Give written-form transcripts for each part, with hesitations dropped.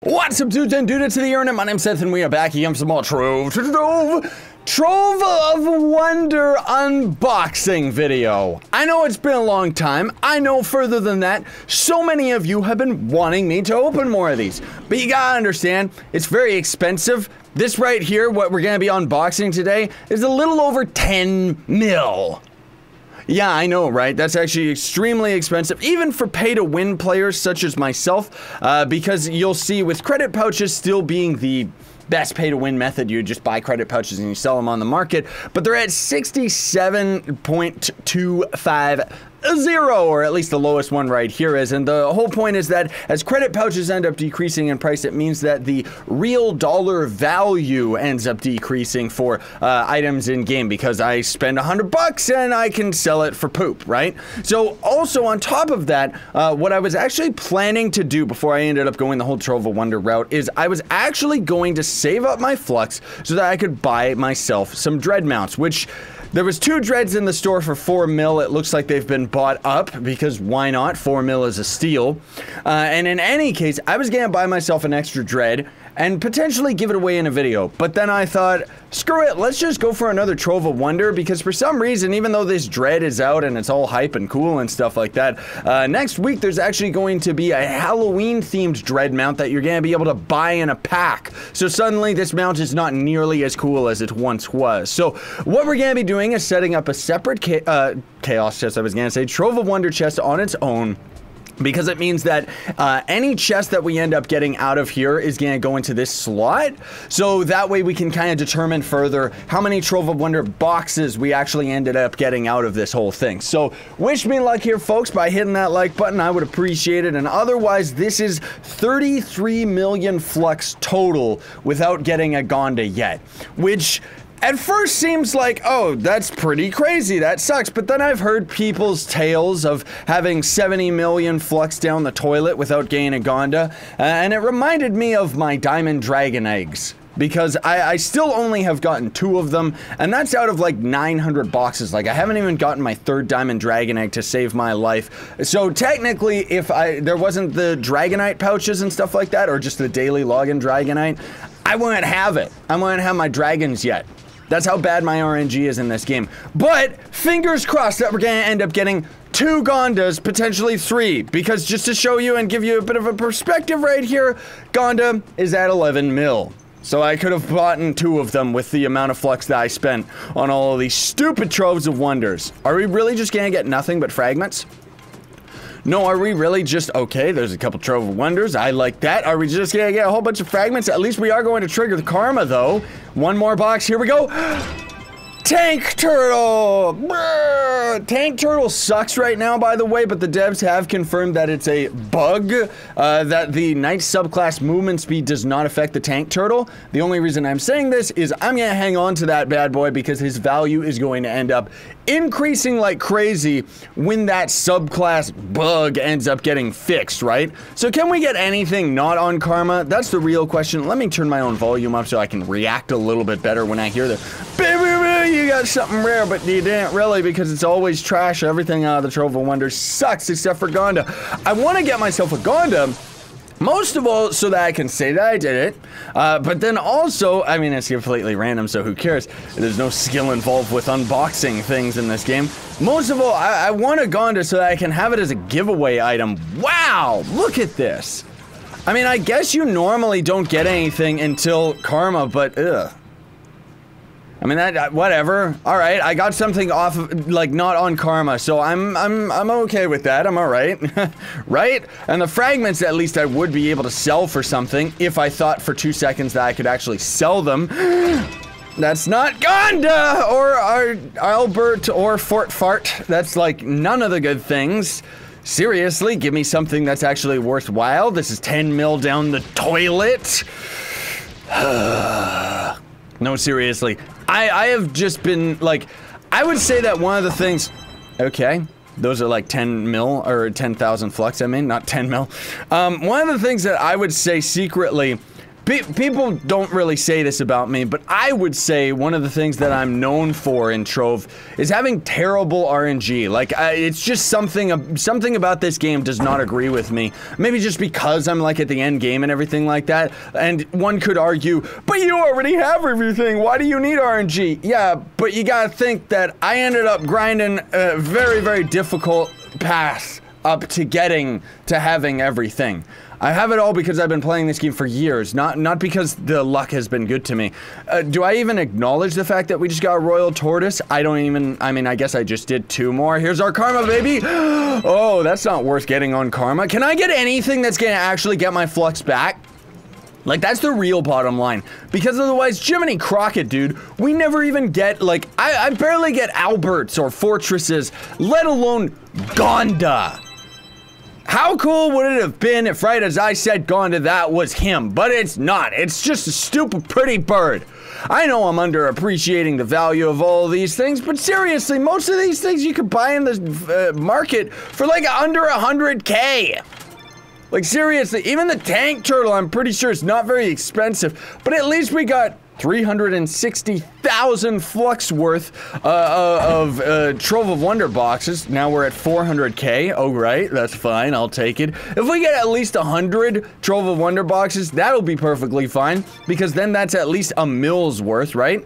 What's up, dudes and dudettes of the internet? My name's Seth and we are back again for some more Trove of Wonder unboxing video. I know it's been a long time. I know further than that, so many of you have been wanting me to open more of these. But you gotta understand, it's very expensive. This right here, what we're gonna be unboxing today, is a little over 10 mil. Yeah, I know, right? That's actually extremely expensive, even for pay-to-win players such as myself, because you'll see with credit pouches still being the best pay-to-win method, you just buy credit pouches and you sell them on the market, but they're at 67.250, or at least the lowest one right here is, and the whole point is that as credit pouches end up decreasing in price, it means that the real dollar value ends up decreasing for items in game, because I spend $100 and I can sell it for poop, right? So also on top of that, what I was actually planning to do before I ended up going the whole Trove of Wonder route is I was actually going to save up my Flux so that I could buy myself some dread mounts, which there was 2 dreads in the store for 4 mil. It looks like they've been bought up because why not? 4 mil is a steal. And in any case, I was gonna buy myself an extra dread and potentially give it away in a video. But then I thought, screw it, let's just go for another Trove of Wonder, because for some reason, even though this dread is out and it's all hype and cool and stuff like that, next week there's actually going to be a Halloween-themed dread mount that you're gonna be able to buy in a pack. So suddenly this mount is not nearly as cool as it once was. So what we're gonna be doing is setting up a separate chaos chest, I was gonna say, Trove of Wonder chest on its own, because it means that any chest that we end up getting out of here is going to go into this slot. So that way we can kind of determine further how many Trove of Wonder boxes we actually ended up getting out of this whole thing. So wish me luck here, folks, by hitting that like button. I would appreciate it. And otherwise, this is 33 million Flux total without getting a Ganda yet, which at first seems like, oh, that's pretty crazy, that sucks, but then I've heard people's tales of having 70 million Flux down the toilet without getting a Ganda, and it reminded me of my diamond dragon eggs, because I still only have gotten 2 of them, and that's out of like 900 boxes. Like, I haven't even gotten my 3rd diamond dragon egg to save my life. So technically, if there wasn't the Dragonite pouches and stuff like that, or just the daily login Dragonite, I wouldn't have it. I wouldn't have my dragons yet. That's how bad my RNG is in this game. But fingers crossed that we're gonna end up getting 2 Gandas, potentially 3, because just to show you and give you a bit of a perspective right here, Ganda is at 11 mil. So I could have bought 2 of them with the amount of Flux that I spent on all of these stupid Troves of Wonders. Are we really just gonna get nothing but fragments? No, are we really just, okay, there's a couple Trove of Wonders, I like that. Are we just gonna get a whole bunch of fragments? At least we are going to trigger the karma, though. 1 more box, here we go. Tank Turtle! Brrr. Tank Turtle sucks right now, by the way, but the devs have confirmed that it's a bug, that the Knight subclass movement speed does not affect the Tank Turtle. The only reason I'm saying this is I'm gonna hang on to that bad boy because his value is going to end up increasing like crazy when that subclass bug ends up getting fixed, right? So can we get anything not on karma? That's the real question. Let me turn my own volume up so I can react a little bit better when I hear the you got something rare, but you didn't really, because it's always trash. Everything out of the Trove of Wonder sucks except for Ganda. I want to get myself a Ganda, most of all so that I can say that I did it, but then also, I mean, it's completely random, so who cares? There's no skill involved with unboxing things in this game. Most of all, I want a Ganda so that I can have it as a giveaway item. Wow, look at this. I mean, I guess you normally don't get anything until karma, but ugh. I mean, that, whatever. All right, I got something off of, like, not on karma, so I'm okay with that. I'm all right, right? And the fragments, at least I would be able to sell for something if I thought for 2 seconds that I could actually sell them. That's not Ganda or Albert or Fort Fart. That's like none of the good things. Seriously, give me something that's actually worthwhile. This is 10 mil down the toilet. No, seriously. I have just been, like, I would say that one of the things, okay, those are like 10 mil, or 10,000 Flux, I mean, not 10 mil. One of the things that I would say secretly People don't really say this about me, but I would say one of the things that I'm known for in Trove is having terrible RNG. Like, it's just something about this game does not agree with me. Maybe just because I'm like at the end game and everything like that. And one could argue, but you already have everything. Why do you need RNG? Yeah, but you gotta think that I ended up grinding a very, very difficult path up to getting to having everything. I have it all because I've been playing this game for years, not because the luck has been good to me. Do I even acknowledge the fact that we just got a Royal Tortoise? I mean, I guess I just did 2 more. Here's our Karma, baby! Oh, that's not worth getting on Karma. Can I get anything that's gonna actually get my Flux back? Like, that's the real bottom line. Because otherwise, Jiminy Crockett, dude, we never even get, like, I barely get Alberts or Fortresses, let alone Ganda. How cool would it have been if, right as I said Ganda, that was him? But it's not. It's just a stupid pretty bird. I know I'm underappreciating the value of all of these things, but seriously, most of these things you could buy in the market for like under 100K. Like, seriously, even the tank turtle, I'm pretty sure it's not very expensive, but at least we got 360,000 Flux worth of Trove of Wonder boxes. Now we're at 400K. Oh, right, that's fine, I'll take it. If we get at least 100 Trove of Wonder boxes, that'll be perfectly fine, because then that's at least a mill's worth, right?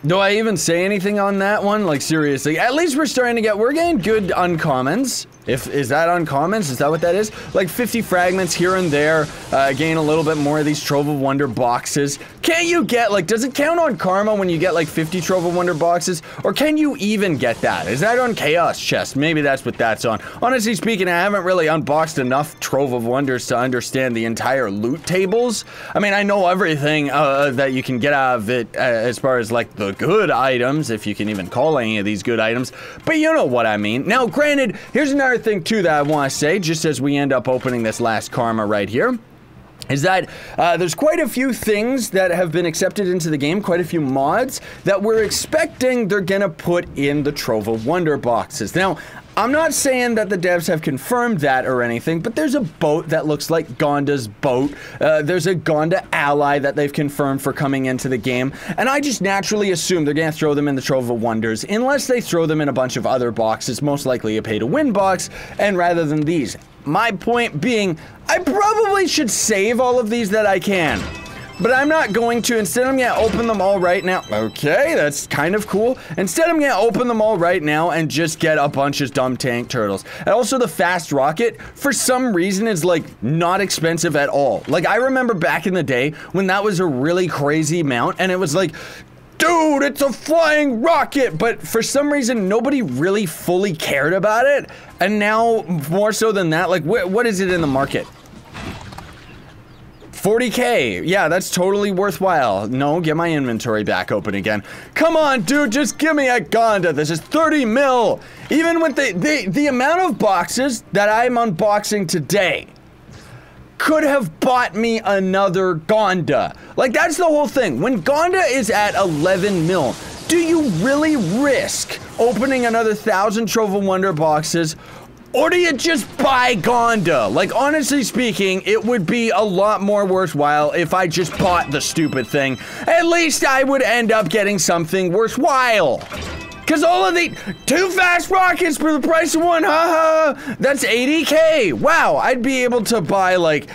Do I even say anything on that one? Like, seriously, at least we're getting good uncommons. Is that uncommons? Is that what that is? Like 50 fragments here and there, gain a little bit more of these Trove of Wonder boxes. Can't you get, like, does it count on Karma when you get like 50 Trove of Wonder boxes? Or can you even get that? Is that on Chaos Chest? Maybe that's what that's on. Honestly speaking, I haven't really unboxed enough Trove of Wonders to understand the entire loot tables. I mean, I know everything that you can get out of it as far as like the good items, if you can even call any of these good items, but you know what I mean. Now, granted, here's another thing too that I want to say, just as we end up opening this last Karma right here, is that there's quite a few things that have been accepted into the game, quite a few mods that we're expecting they're gonna put in the Trove of Wonder boxes. Now, I'm not saying that the devs have confirmed that or anything, but there's a boat that looks like Ganda's boat. There's a Ganda ally that they've confirmed for coming into the game, and I just naturally assume they're gonna throw them in the Trove of Wonders, unless they throw them in a bunch of other boxes, most likely a pay-to-win box, and rather than these. My point being, I probably should save all of these that I can. But I'm not going to. Instead, I'm gonna open them all right now. Okay, that's kind of cool. Instead, I'm gonna open them all right now and just get a bunch of dumb tank turtles. And also, the fast rocket, for some reason, is like not expensive at all. Like, I remember back in the day when that was a really crazy mount, and it was like, dude, it's a flying rocket! But for some reason, nobody really fully cared about it. And now, more so than that, like, what is it in the market? 40K, yeah, that's totally worthwhile. No, get my inventory back open again. Come on, dude, just give me a Ganda. This is 30 mil. Even with the amount of boxes that I'm unboxing today could have bought me another Ganda. Like, that's the whole thing. When Ganda is at 11 mil, do you really risk opening another 1,000 Trove of Wonder boxes? Or do you just buy Ganda? Like, honestly speaking, it would be a lot more worthwhile if I just bought the stupid thing. At least I would end up getting something worthwhile. Cause all of the 2 fast rockets for the price of 1, haha, that's 80K. Wow, I'd be able to buy like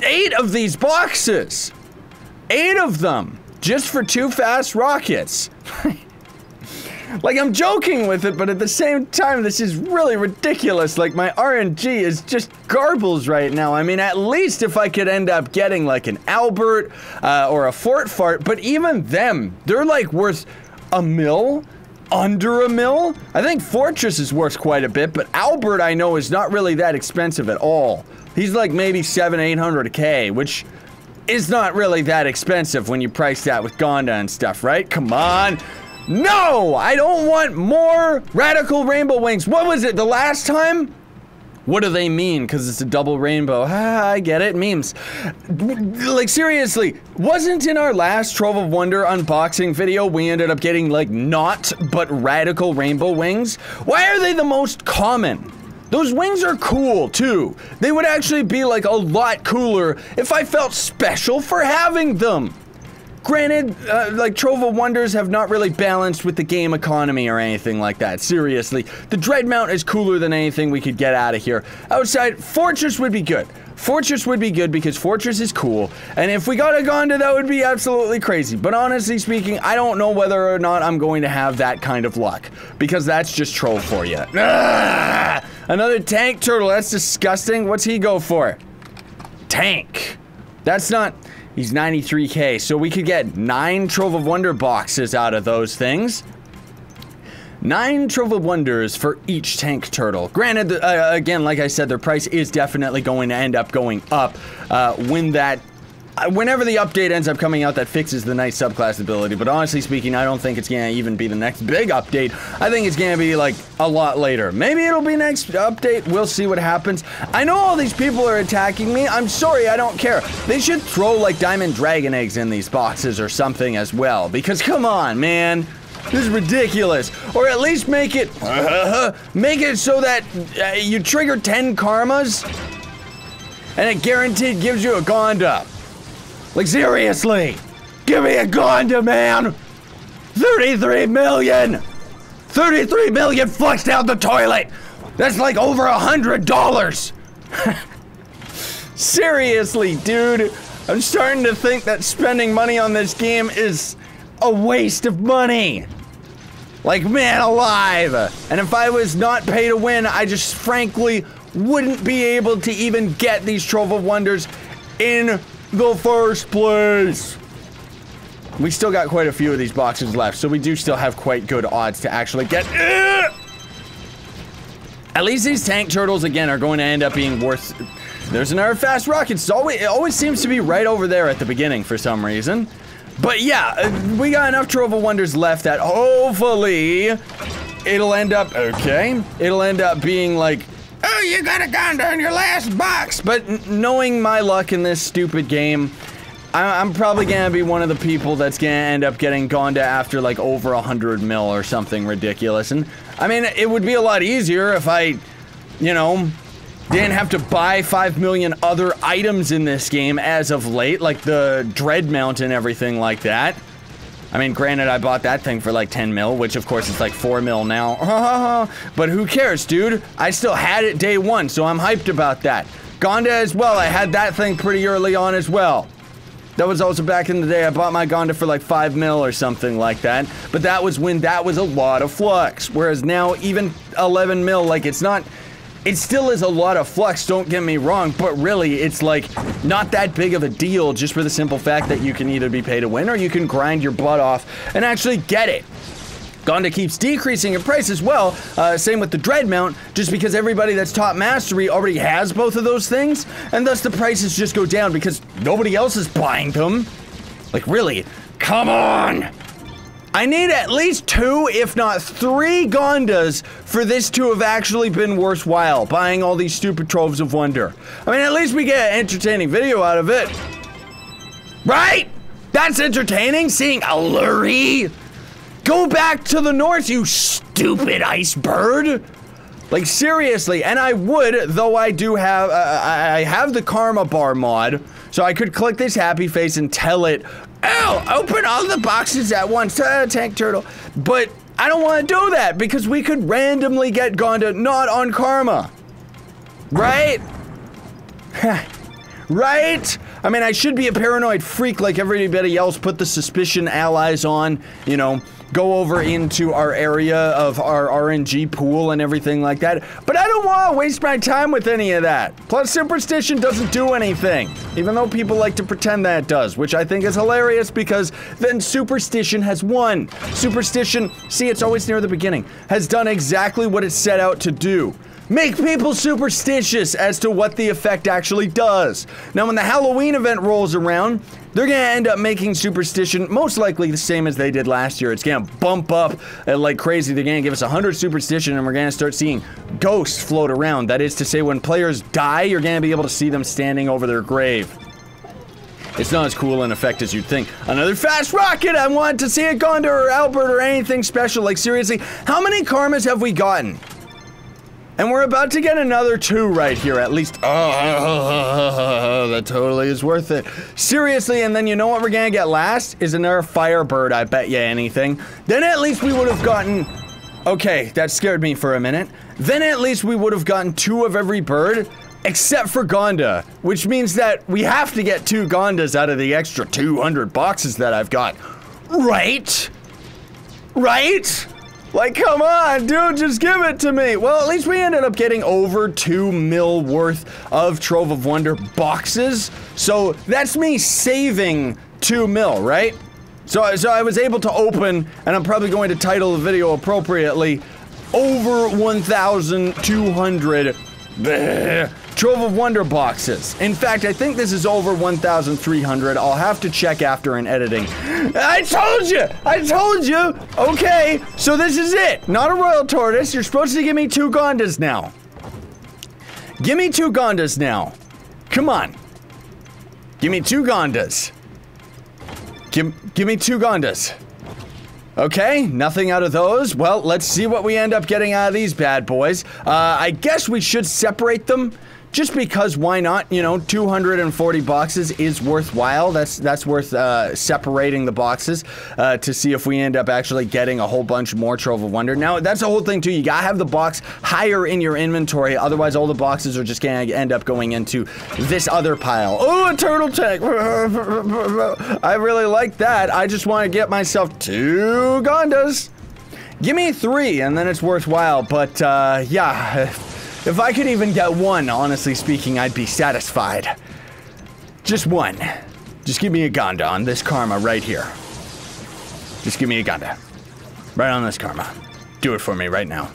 8 of these boxes. 8 of them, just for 2 fast rockets. Like, I'm joking with it, but at the same time, this is really ridiculous. Like, my RNG is just garbles right now. I mean, at least if I could end up getting, like, an Albert or a Fort Fart, but even them, they're, like, worth a mil? Under a mil? I think Fortress is worth quite a bit, but Albert, I know, is not really that expensive at all. He's, like, maybe 700-800K, which is not really that expensive when you price that with Ganda and stuff, right? Come on! No! I don't want more Radical Rainbow Wings. What was it, the last time? What do they mean? Because it's a double rainbow. Ah, I get it. Memes. Like, seriously, wasn't in our last Trove of Wonder unboxing video we ended up getting, like, not but Radical Rainbow Wings? Why are they the most common? Those wings are cool, too. They would actually be, like, a lot cooler if I felt special for having them. Granted, like, Trove of Wonders have not really balanced with the game economy or anything like that. Seriously. The Dread Mount is cooler than anything we could get out of here. Outside, Fortress would be good. Fortress would be good because Fortress is cool. And if we got a Ganda, that would be absolutely crazy. But honestly speaking, I don't know whether or not I'm going to have that kind of luck. Because that's just troll for you. Ah! Another tank turtle. That's disgusting. What's he go for? Tank. That's not... He's 93k. So we could get 9 Trove of Wonder boxes out of those things. 9 Trove of Wonders for each tank turtle. Granted, again, like I said, their price is definitely going to end up going up whenever the update ends up coming out that fixes the nice subclass ability. But honestly speaking, I don't think it's going to even be the next big update. I think it's going to be like a lot later. Maybe it'll be next update. We'll see what happens. I know all these people are attacking me. I'm sorry, I don't care. They should throw like diamond dragon eggs in these boxes or something as well. Because come on, man. This is ridiculous. Or at least make it so that you trigger 10 karmas and it guaranteed gives you a Ganda. Like seriously, give me a Ganda, man. 33 million. 33 million flushed down the toilet. That's like over $100. Seriously, dude. I'm starting to think that spending money on this game is a waste of money. Like, man alive. And if I was not pay to win, I just frankly wouldn't be able to even get these Trove of Wonders in the first place. We still got quite a few of these boxes left, so we do still have quite good odds to actually get... At least these tank turtles, again, are going to end up being worth... There's another fast rocket. It always seems to be right over there at the beginning for some reason. But yeah, we got enough Trove of Wonders left that hopefully it'll end up, it'll end up being like, oh, you got a Ganda in your last box. But knowing my luck in this stupid game, I'm probably gonna be one of the people that's gonna end up getting Ganda after like over 100 mil or something ridiculous. And I mean, it would be a lot easier if I, you know, didn't have to buy 5 million other items in this game as of late, like the Dread Mount and everything like that. I mean, granted, I bought that thing for like 10 mil, which of course is like 4 mil now. But who cares, dude? I still had it day one, so I'm hyped about that. Ganda as well, I had that thing pretty early on as well. That was also back in the day, I bought my Ganda for like 5 mil or something like that. But that was when that was a lot of Flux. Whereas now, even 11 mil, like it's not... It still is a lot of Flux, don't get me wrong, but really, it's like, not that big of a deal just for the simple fact that you can either be pay to win or you can grind your butt off and actually get it. Ganda keeps decreasing in price as well, same with the Dread Mount, just because everybody that's top mastery already has both of those things, and thus the prices just go down because nobody else is buying them. Like, really? Come on! I need at least 2, if not 3 Gandas for this to have actually been worthwhile, buying all these stupid Troves of Wonder. I mean, at least we get an entertaining video out of it. Right? That's entertaining, seeing a Lurie. Go back to the north, you stupid ice bird. Like, seriously, and I would, though I do have, I have the Karma Bar mod, so I could click this happy face and tell it, oh, open all the boxes at once, tank turtle. But I don't want to do that because we could randomly get Ganda not on Karma. Right? Right? I mean, I should be a paranoid freak like everybody else, put the suspicion allies on, you know, go over into our area of our RNG pool and everything like that. But I don't want to waste my time with any of that. Plus, superstition doesn't do anything, even though people like to pretend that it does, which I think is hilarious because then superstition has won. Superstition, see, it's always near the beginning, has done exactly what it set out to do. Make people superstitious as to what the effect actually does. Now, when the Halloween event rolls around, they're gonna end up making superstition most likely the same as they did last year. It's gonna bump up like crazy. They're gonna give us 100 superstition and we're gonna start seeing ghosts float around. That is to say, when players die, you're gonna be able to see them standing over their grave. It's not as cool an effect as you'd think. Another fast rocket! I want to see a Ganda or Albert or anything special. Like, seriously, how many karmas have we gotten? And we're about to get another 2 right here, at least. Oh, that totally is worth it. Seriously, and then you know what we're gonna get last? Is another Firebird, I bet you anything. Then at least we would have gotten... Okay, that scared me for a minute. Then at least we would have gotten 2 of every bird, except for Ganda, which means that we have to get 2 Gandas out of the extra 200 boxes that I've got. Right? Right? Like, come on, dude, just give it to me. Well, at least we ended up getting over 2 mil worth of Trove of Wonder boxes. So that's me saving 2 mil, right? So I was able to open, and I'm probably going to title the video appropriately, over 1,200 Trove of Wonder boxes. In fact, I think this is over 1,300. I'll have to check after in editing. I told you! I told you! Okay, so this is it. Not a Royal Tortoise. You're supposed to give me 2 Gandas now. Give me 2 Gandas now. Come on. Give me 2 Gandas. Give me 2 Gandas. Okay, nothing out of those. Well, let's see what we end up getting out of these bad boys. I guess we should separate them. Just because, why not? You know, 240 boxes is worthwhile. That's worth separating the boxes to see if we end up actually getting a whole bunch more Trove of Wonder. Now, that's the whole thing too. You gotta have the box higher in your inventory, otherwise all the boxes are just gonna end up going into this other pile. Oh, a turtle tank! I really like that. I just want to get myself 2 Gandas. Give me 3, and then it's worthwhile. But yeah. If I could even get 1, honestly speaking, I'd be satisfied. Just 1. Just give me a Ganda on this karma right here. Just give me a Ganda. Right on this karma. Do it for me right now.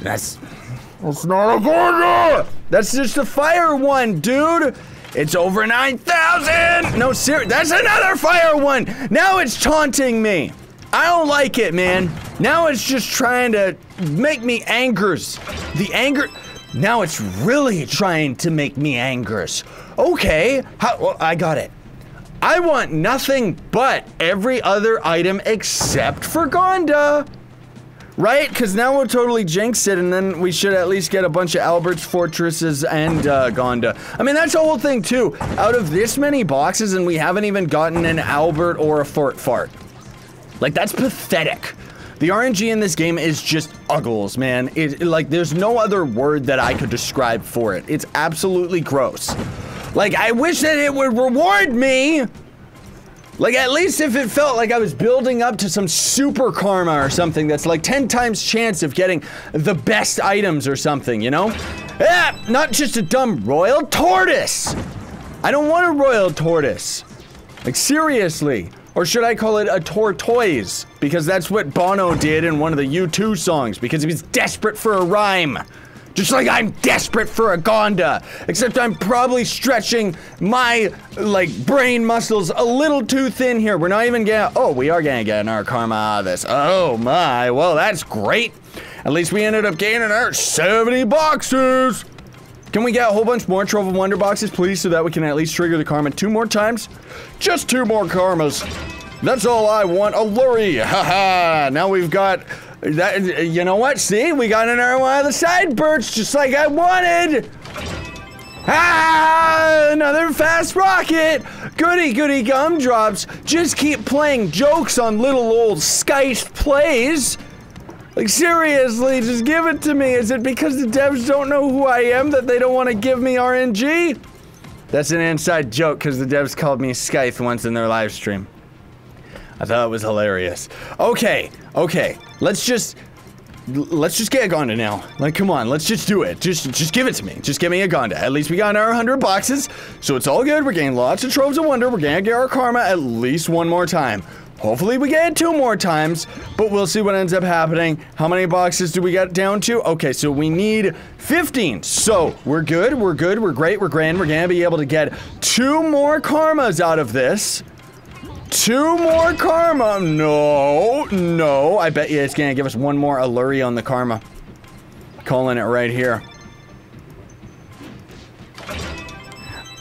That's not a Ganda! That's just a fire one, dude! It's over 9,000! No, seriously, that's another fire one! Now it's taunting me! I don't like it, man. Now it's just trying to make me angers. The anger... Now it's really trying to make me angers. Okay. Well, I got it. I want nothing but every other item except for Ganda. Right? Because now we'll totally jinx it, and then we should at least get a bunch of Albert's Fortresses and Ganda. I mean, that's the whole thing, too. Out of this many boxes, and we haven't even gotten an Albert or a Fart. Like, that's pathetic. The RNG in this game is just uggles, man. Like, there's no other word that I could describe for it. It's absolutely gross. Like, I wish that it would reward me. Like, at least if it felt like I was building up to some super karma or something that's like 10 times chance of getting the best items or something, you know? Yeah, not just a dumb Royal Tortoise. I don't want a Royal Tortoise. Like, seriously. Or should I call it a tortoise? Because that's what Bono did in one of the U2 songs, because he was desperate for a rhyme. Just like I'm desperate for a Ganda. Except I'm probably stretching my, like, brain muscles a little too thin here. We're not even gonna, oh, we are gonna get our karma out of this. Oh my, well, that's great. At least we ended up gaining our 70 boxes. Can we get a whole bunch more Trove of Wonder boxes, please, so that we can at least trigger the karma 2 more times? Just 2 more karmas. That's all I want. A lurry. Haha. Now we've got that. You know what? See, we got another one of the side birds, just like I wanted. Ah, another fast rocket. Goody, goody gumdrops. Just keep playing jokes on little old Skype plays. Like, seriously, just give it to me. Is it because the devs don't know who I am that they don't want to give me RNG? That's an inside joke, because the devs called me Scythe once in their live stream. I thought it was hilarious. Okay, let's just get a Ganda now. Like, come on, let's just do it. Just give it to me. Just give me a Ganda. At least we got our 100 boxes, so it's all good. We're getting lots of Troves of Wonder. We're gonna get our karma at least 1 more time. Hopefully we get it 2 more times, but we'll see what ends up happening. How many boxes do we get down to? Okay, so we need 15. So we're good, we're great, we're grand. We're gonna be able to get 2 more karmas out of this. 2 more karma. No. I bet you it's gonna give us 1 more alluri on the karma. Calling it right here.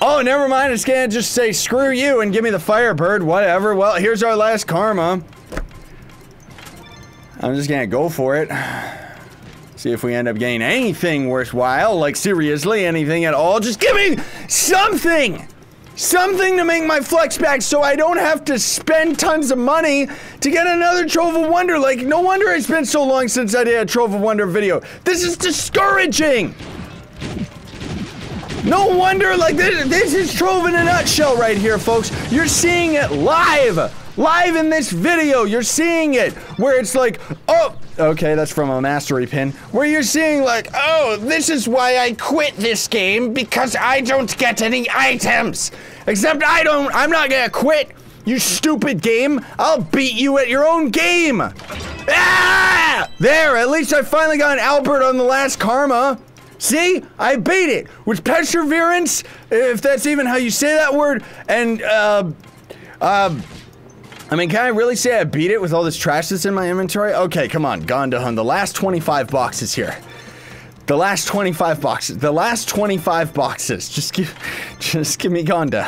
Oh, never mind. It's gonna just say screw you and give me the Firebird. Whatever. Well, here's our last karma. I'm just gonna go for it. See if we end up getting anything worthwhile. Like, seriously, anything at all. Just give me something! Something to make my Flux back so I don't have to spend tons of money to get another Trove of Wonder. Like, no wonder it's been so long since I did a Trove of Wonder video. This is discouraging! No wonder, like, this is Trove in a nutshell right here, folks. You're seeing it live! Live in this video, you're seeing it, where it's like, oh, okay, that's from a mastery pin, where you're seeing like, oh, this is why I quit this game, because I don't get any items. Except I'm not gonna quit, you stupid game. I'll beat you at your own game. Ah! There, at least I finally got an Albert on the last karma. See? I beat it with perseverance, if that's even how you say that word, and, I mean, can I really say I beat it with all this trash that's in my inventory? Okay, come on, Ganda Hun, the last 25 boxes here. The last 25 boxes. The last 25 boxes. Just give me Ganda.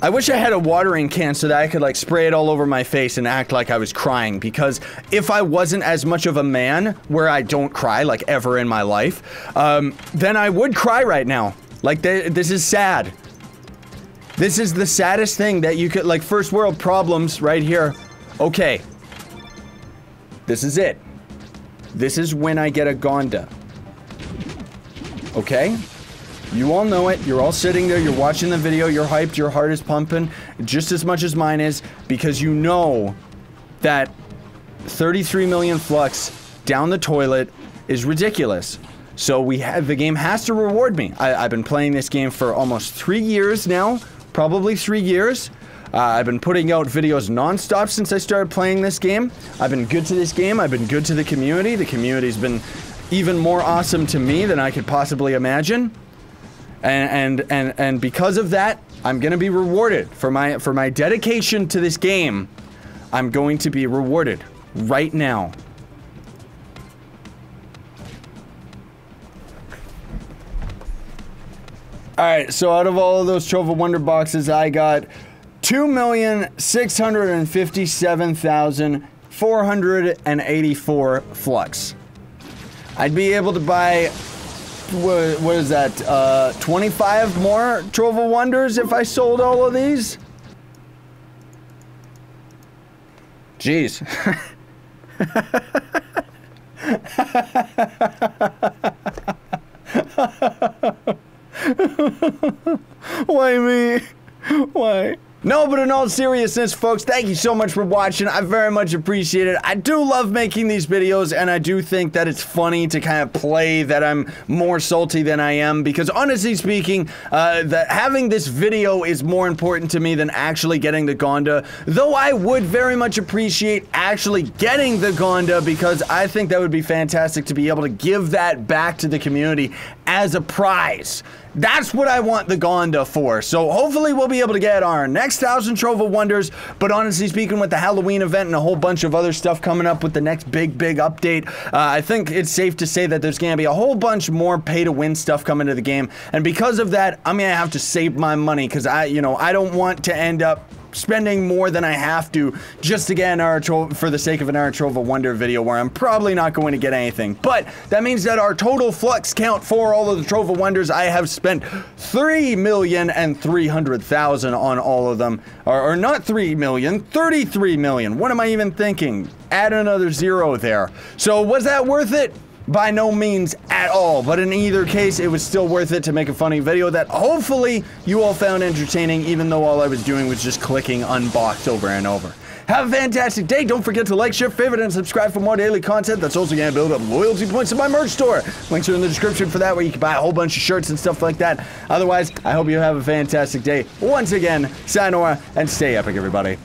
I wish I had a watering can so that I could, like, spray it all over my face and act like I was crying, because if I wasn't as much of a man where I don't cry, like, ever in my life, then I would cry right now. Like, this is sad. This is the saddest thing that you could, like, first world problems right here. Okay. This is it. This is when I get a Ganda. Okay? You all know it. You're all sitting there. You're watching the video. You're hyped. Your heart is pumping just as much as mine is, because you know that 33 million Flux down the toilet is ridiculous. So the game has to reward me. I've been playing this game for almost 3 years now. Probably 3 years. I've been putting out videos non-stop since I started playing this game. I've been good to this game. I've been good to the community. The community's been even more awesome to me than I could possibly imagine. And because of that, I'm gonna be rewarded for my dedication to this game. I'm going to be rewarded right now. Alright, so out of all of those Trove of Wonder boxes, I got 2,657,484 Flux. I'd be able to buy, what is that, 25 more Trove of Wonders if I sold all of these? Jeez. Why me? Why? No, but in all seriousness, folks, thank you so much for watching. I very much appreciate it. I do love making these videos, and I do think that it's funny to kind of play that I'm more salty than I am, because honestly speaking, having this video is more important to me than actually getting the Ganda, though I would very much appreciate actually getting the Ganda, because I think that would be fantastic to be able to give that back to the community as a prize. That's what I want the Ganda for. So hopefully we'll be able to get our next 1,000 Trove of Wonders, but honestly speaking, with the Halloween event and a whole bunch of other stuff coming up with the next big update, I think it's safe to say that there's gonna be a whole bunch more pay-to-win stuff coming to the game, and because of that, I'm gonna have to save my money, because I don't want to end up spending more than I have to just to get an hour for the sake of an hour Trove of Wonder video where I'm probably not going to get anything. But that means that our total Flux count for all of the Trove of Wonders, I have spent 3,300,000 on all of them. Or not 3 million, 33 million. What am I even thinking? Add another zero there. So was that worth it? By no means at all, but in either case, it was still worth it to make a funny video that hopefully you all found entertaining, even though all I was doing was just clicking unbox over and over. Have a fantastic day. Don't forget to like, share, favorite, and subscribe for more daily content. That's also going to build up loyalty points in my merch store. Links are in the description for that, where you can buy a whole bunch of shirts and stuff like that. Otherwise, I hope you have a fantastic day. Once again, sayonara, and stay epic, everybody.